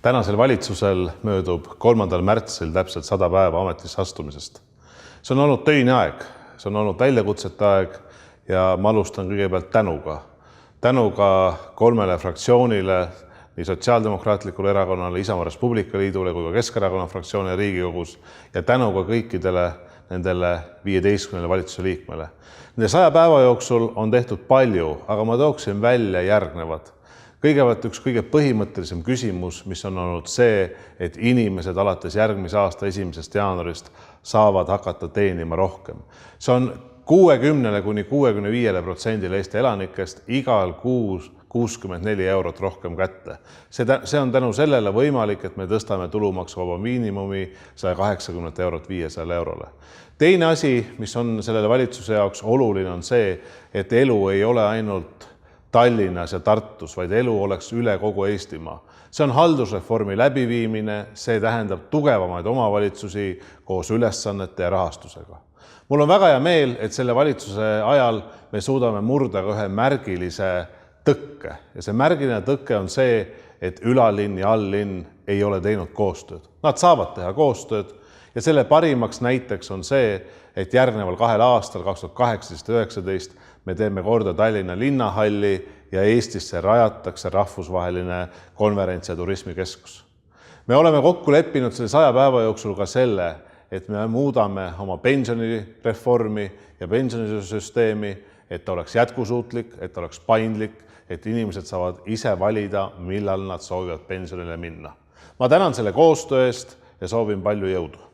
Tänasel valitsusel möödub 3. märtsil täpselt 100 päeva ametisse astumisest. See on olnud töine aeg, see on olnud väljakutsete aeg ja ma alustan kõigepealt tänuga. Tänuga 3 fraktsioonile, nii Sotsiaaldemokraatlikule erakonnale, Isamaa Res Publica Liidule kui ka Keskerakonna fraktsioonile Riigikogus ja tänuga kõikidele nendele 15 valitsuse liikmele. Nende 100 päeva jooksul on tehtud palju, aga ma tooksin välja järgnevad. Kõigepealt üks kõige põhimõttelisem küsimus, mis on olnud see, et inimesed alates järgmise aasta 1. jaanuarist saavad hakata teenima rohkem. See on 60–65% Eesti elanikest igal kuus 64 eurot rohkem kätte. See on tänu sellele võimalik, et me tõstame tulumaksuvaba miinimumi 180 eurot 500 eurole. Teine asi, mis on sellele valitsuse jaoks oluline, on see, et elu ei ole ainult Tallinnas ja Tartus, vaid elu oleks üle kogu Eestimaa. See on haldusreformi läbiviimine, see tähendab tugevamaid omavalitsusi koos ülesannete ja rahastusega. Mul on väga hea meel, et selle valitsuse ajal me suudame murda ka ühe märgilise tõkke. Ja see märgiline tõkke on see, et ülalinn ja alllinn ei ole teinud koostööd. Nad saavad teha koostööd ja selle parimaks näiteks on see, et järgneval 2 aastal, 2018-2019, me teeme korda Tallinna linnahalli ja Eestisse rajatakse rahvusvaheline konverents- ja turismikeskus. Me oleme kokku leppinud selle 100 päeva jooksul ka selle, et me muudame oma pensionireformi ja pensionisüsteemi, et ta oleks jätkusuutlik, et ta oleks paindlik, et inimesed saavad ise valida, millal nad soovivad pensionile minna. Ma tänan selle koostöö eest ja soovin palju jõudu.